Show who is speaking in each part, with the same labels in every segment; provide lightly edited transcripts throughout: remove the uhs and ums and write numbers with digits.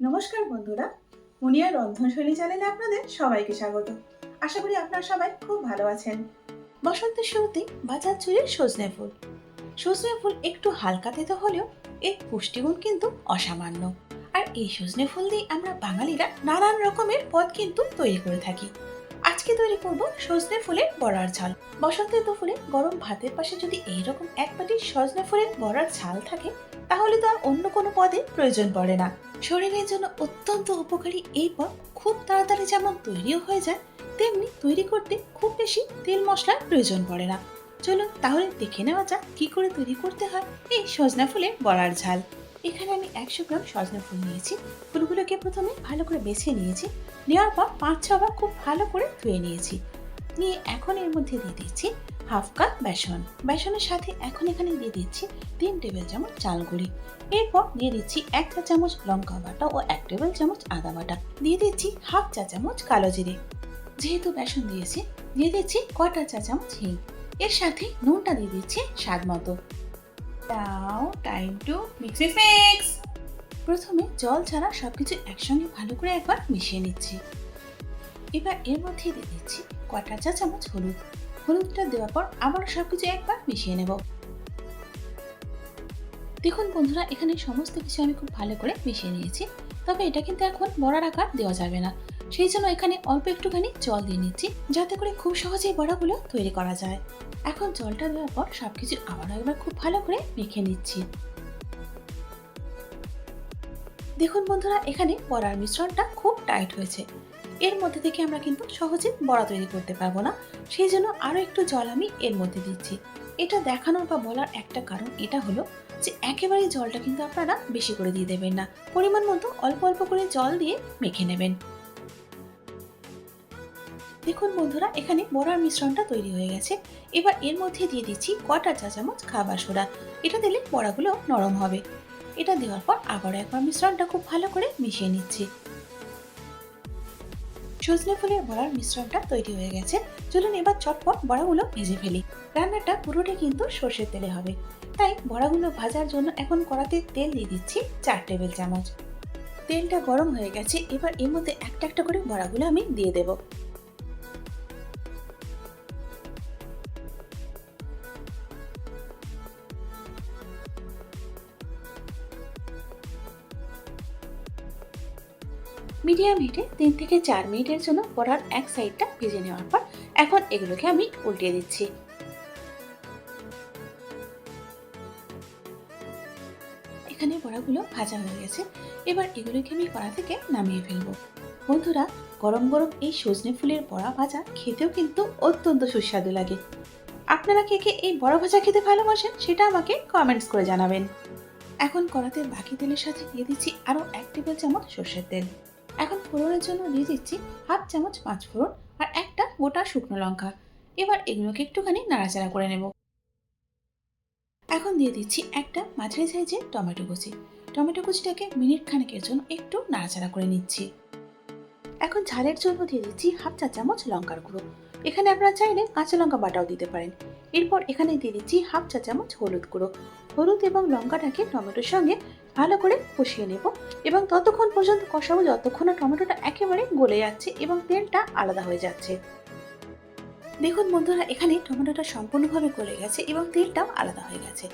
Speaker 1: নমস্কার বন্ধুরা, মুনিয়া রন্ধনশৈলী চ্যানেলে আপনাদের সবাইকে স্বাগত। আশা করি আপনারা সবাই খুব ভালো আছেন। বসন্তের শুরুতে বাজার জুড়ে সজনে ফুল। সজনে ফুল একটু হালকা তেতো হলেও এর পুষ্টিগুণ কিন্তু অসামান্য। আর এই সজনে ফুল দিয়ে আমরা বাঙালিরা নানান রকমের পদ কিন্তু তৈরি করে থাকি। আজকে তৈরি করব সজনে ফুলের বড়ার ঝাল। বসন্তের দুপুরে গরম ভাতের পাশে যদি এইরকম এক বাটি সজনে ফুলের বড়ার ঝাল থাকে, তাহলে তো আর অন্য কোনো পদের প্রয়োজন পড়ে না। শরীরের জন্য অত্যন্ত উপকারী এই পদ খুব তাড়াতাড়ি যেমন তৈরিও হয়ে যায়, তেমনি তৈরি করতে খুব বেশি তেল মশলার প্রয়োজন পড়ে না। চলুন তাহলে দেখে নেওয়া যাক কি করে তৈরি করতে হয় এই সজনা ফুলের বড়ার ঝাল। এখানে আমি 100 গ্রাম সজনা ফুল নিয়েছি। ফুলগুলোকে প্রথমে ভালো করে বেছে নিয়েছি। নেওয়ার পর 5-6 বার খুব ভালো করে ধুয়ে নিয়েছি। নিয়ে এখন এর মধ্যে দিয়ে দিচ্ছি হাফ কাপ বেসন। বেসনের সাথে এখন এখানে দিয়ে দিচ্ছি 3 টেবিল চামচ চাল গুঁড়ি। এরপর দিয়ে দিচ্ছি 1 চা চামচ লঙ্কা বাটা ও 1 টেবিল চামচ আদা বাটা। দিয়ে দিচ্ছি হাফ চা চামচ কালো জিরে। যেহেতু বেসন দিয়েছি, দিয়ে দিচ্ছি কটা চা চামচ হিং। এর সাথে নুনটা দিয়ে দিচ্ছি স্বাদ মতো। নাও টাইম টু মিক্স। প্রথমে জল ছাড়া সবকিছু একসঙ্গে ভালো করে একবার মিশিয়ে নিচ্ছি। এবার এর মধ্যে দিয়ে দিচ্ছি কটা চা চামচ হলুদ। হলুদটা দেওয়ার পর আবার সবকিছু একবার মিশিয়ে নেব। দেখুন বন্ধুরা, এখানে সমস্ত কিছু আমি খুব ভালো করে মিশিয়ে নিয়েছি। তবে এটা কিন্তু এখন বড়ার আকার দেওয়া যাবে না, সেই জন্য এখানে অল্প একটুখানি জল দিয়ে নিচ্ছি, যাতে করে খুব সহজেই বড়াগুলো তৈরি করা যায়। এখন জলটা দেওয়ার পর সবকিছু আবার একবার খুব ভালো করে মেখে নিচ্ছি। দেখুন বন্ধুরা, এখানে বড়ার মিশ্রণটা খুব টাইট হয়েছে। এর মধ্যে থেকে আমরা কিন্তু সহজে বড়া তৈরি করতে পারবো না, সেই জন্য আরো একটু জল আমি এর মধ্যে দিচ্ছি। এটা দেখানোর বা বলার একটা কারণ এটা হলো যে একেবারে জলটা কিন্তু আপনারা বেশি করে দিয়ে দেবেন না, পরিমাণ মতো অল্প অল্প করে জল দিয়ে মেখে নেবেন। দেখুন বন্ধুরা, এখানে বড়ার মিশ্রণটা তৈরি হয়ে গেছে। এবার এর মধ্যে দিয়ে দিচ্ছি কটা চা চামচ খাবার সোডা। এটা দিলে বড়াগুলো নরম হবে। এটা দেওয়ার পর আবার একবার মিশ্রণটা খুব ভালো করে মিশিয়ে নিচ্ছি। সজনে ফুলের বড়ার মিশ্রণটা তৈরি হয়ে গেছে। চলুন এবার চটপট বড়াগুলো ভেজে ফেলি। রান্নাটা পুরোটাই কিন্তু সর্ষের তেলে হবে, তাই বড়াগুলো ভাজার জন্য এখন কড়াতে তেল দিয়ে দিচ্ছি 4 টেবিল চামচ। তেলটা গরম হয়ে গেছে। এবার এর মধ্যে একটা একটা করে বড়াগুলো আমি দিয়ে দেব। মিডিয়াম হিটে 3 থেকে 4 মিনিটের জন্য বড়ার এক সাইডটা ভেজে নেওয়ার পর এখন এগুলোকে আমি উল্টিয়ে দিচ্ছি। এখানে বড়াগুলো ভাজা হয়ে গেছে। এবার এগুলোকে আমি কড়া থেকে নামিয়ে ফেলবো। বন্ধুরা, গরম গরম এই সজনে ফুলের বড়া ভাজা খেতেও কিন্তু অত্যন্ত সুস্বাদু লাগে। আপনারা কে কে এই বড়া ভাজা খেতে ভালোবাসেন সেটা আমাকে কমেন্টস করে জানাবেন। এখন কড়াতে বাকি তেলের সাথে দিয়ে দিচ্ছি আরো 1 টেবিল চামচ সর্ষের তেল। এখন ফোড়নের জন্য দিয়ে দিচ্ছি হাফ চামচ 5 ফোড়ন আর একটা গোটা শুকনো লঙ্কা। এবার এগুলোকে একটুখানি নাড়াচাড়া করে নেব। এখন দিয়ে দিচ্ছি একটা মাঝারি সাইজের টমেটো কুচি। টমেটো কুচিটাকে মিনিট খানেকের জন্য একটু নাড়াচাড়া করে নিচ্ছি। এখন ঝালের জন্য দিয়ে দিচ্ছি হাফ চা চামচ লঙ্কার গুঁড়ো। এখানে আপনারা চাইলে কাঁচা লঙ্কা বাটাও দিতে পারেন। এরপর এখানে দিয়ে দিচ্ছি হাফ চা চামচ হলুদ গুঁড়ো। হলুদ এবং লঙ্কাটাকে টমেটোর সঙ্গে ভালো করে কষিয়ে নেব এবং ততক্ষণ পর্যন্ত কষাবো যতক্ষণ না টমেটোটা একেবারে গলে যাচ্ছে এবং তেলটা আলাদা হয়ে যাচ্ছে। দেখুন বন্ধুরা, এখানে টমেটোটা সম্পূর্ণভাবে গলে গেছে এবং তেলটাও আলাদা হয়ে গেছে।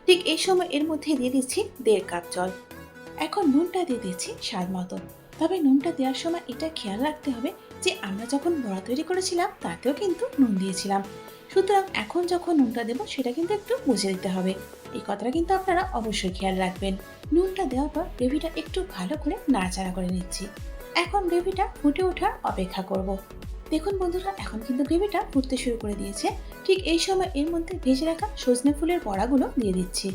Speaker 1: ঠিক এই সময় এর মধ্যে দিয়ে দিচ্ছি 1.5 কাপ জল। এখন নুনটা দিয়ে দিচ্ছি স্বাদ মতো। তবে নুনটা দেওয়ার সময় এটা খেয়াল রাখতে হবে যে আমরা যখন বড়া তৈরি করেছিলাম তাতেও কিন্তু নুন দিয়েছিলাম, সুতরাং এখন যখন নুনটা দেবো সেটা কিন্তু একটু বুঝে দিতে হবে। এই কথাটা কিন্তু আপনারা অবশ্যই খেয়াল রাখবেন। নুনটা দেওয়ার পর গ্রেভিটা একটু ভালো করে নাড়াচাড়া করে নিচ্ছি। এখন গ্রেভিটা ফুটে ওঠার অপেক্ষা করব। দেখুন বন্ধুরা, এখন কিন্তু গ্রেভিটা ফুটতে শুরু করে দিয়েছে। ঠিক এই সময় এর মধ্যে ভেজে রাখা সজনে ফুলের বড়াগুলো দিয়ে দিচ্ছি।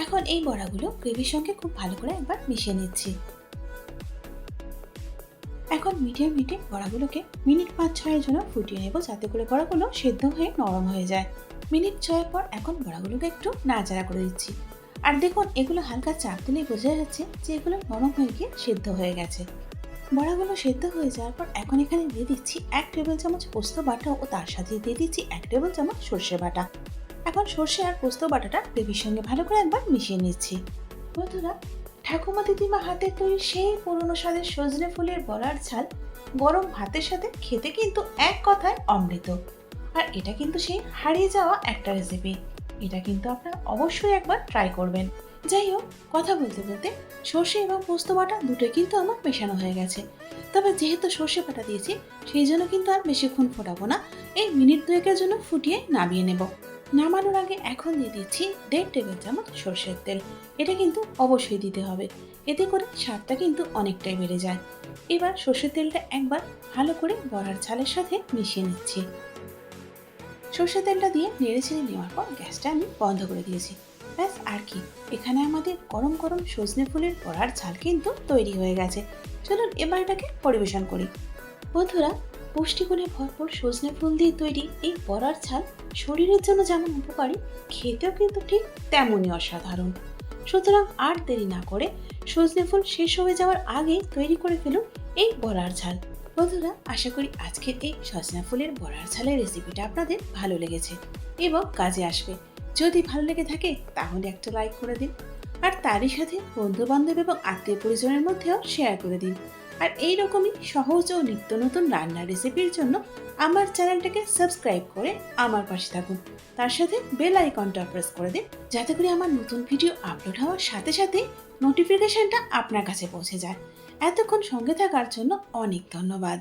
Speaker 1: এখন এই বড়াগুলো গ্রেভির সঙ্গে খুব ভালো করে একবার মিশিয়ে নিচ্ছি। এখন মিডিয়াম হিটে বড়াগুলোকে মিনিট 5-6 জন্য ফুটিয়ে নেব, যাতে করে বড়াগুলো সেদ্ধ হয়ে নরম হয়ে যায়। মিনিট 6 পর এখন বড়াগুলোকে একটু নাড়াচাড়া করে দিচ্ছি। আর দেখুন, এগুলো হালকা চাপ দিলেই বোঝা যাচ্ছে যে এগুলো নরম হয়ে গিয়ে সেদ্ধ হয়ে গেছে। বড়াগুলো সেদ্ধ হয়ে যাওয়ার পর এখন এখানে দিয়ে দিচ্ছি 1 টেবিল চামচ পোস্ত বাটা ও তার সাথে দিয়ে দিচ্ছি 1 টেবিল চামচ সর্ষে বাটা। এখন সর্ষে আর পোস্ত বাটাটা গ্রেভির সঙ্গে ভালো করে একবার মিশিয়ে নিচ্ছি। বন্ধুরা, ঠাকুমা দিদিমা হাতে তৈরি সেই পুরনো স্বাদের সজনে ফুলের বড়ার ঝাল গরম ভাতের সাথে খেতে কিন্তু এক কথায় অমৃত। আর এটা কিন্তু সেই হারিয়ে যাওয়া একটা রেসিপি। এটা কিন্তু আপনারা অবশ্যই একবার ট্রাই করবেন। যাই হোক, কথা বলতে বলতে সর্ষে এবং পোস্ত বাটা দুটোই কিন্তু আমার মেশানো হয়ে গেছে। তবে যেহেতু সর্ষে বাটা দিয়েছি, সেই জন্য কিন্তু আর বেশিক্ষণ ফোটাবো না। এই মিনিট দুয়েকের জন্য ফুটিয়ে নামিয়ে নেব। নামানোর আগে এখন দিয়ে দিচ্ছি 1.5 টেবিল চামচ সর্ষের তেল। এটা কিন্তু অবশ্যই দিতে হবে, এতে করে স্বাদটা কিন্তু অনেকটাই বেড়ে যায়। এবার সর্ষের তেলটা একবার ভালো করে বড়ার ঝালের সাথে মিশিয়ে নিচ্ছি। সর্ষের তেলটা দিয়ে নেড়েচেড়ে নেওয়ার পর গ্যাসটা আমি বন্ধ করে দিয়েছি। ব্যাস, আর কি, এখানে আমাদের গরম গরম সজনে ফুলের বড়ার ঝাল কিন্তু তৈরি হয়ে গেছে। চলুন এবার এটাকে পরিবেশন করি। বন্ধুরা, পুষ্টিগুণে ভরপুর সজনে ফুল দিয়ে তৈরি এই বড়ার ঝাল শরীরের জন্য যেমন উপকারী, খেতেও কিন্তু ঠিক তেমনই অসাধারণ। সুতরাং আর দেরি না করে সজনে ফুল শেষ হয়ে যাওয়ার আগেই তৈরি করে ফেলুন এই বড়ার ঝাল। বন্ধুরা, আশা করি আজকের এই সজনা ফুলের বড়ার ঝালের রেসিপিটা আপনাদের ভালো লেগেছে এবং কাজে আসবে। যদি ভালো লেগে থাকে তাহলে একটা লাইক করে দিন, আর তারই সাথে বন্ধু বান্ধব এবং আত্মীয় পরিজনের মধ্যেও শেয়ার করে দিন। আর এই রকমই সহজ ও নিত্য নতুন রান্নার রেসিপির জন্য আমার চ্যানেলটাকে সাবস্ক্রাইব করে আমার পাশে থাকুন। তার সাথে বেল আইকনটা প্রেস করে দিন, যাতে করে আমার নতুন ভিডিও আপলোড হওয়ার সাথে সাথে নোটিফিকেশনটা আপনার কাছে পৌঁছে যায়। এতক্ষণ সঙ্গে থাকার জন্য অনেক ধন্যবাদ।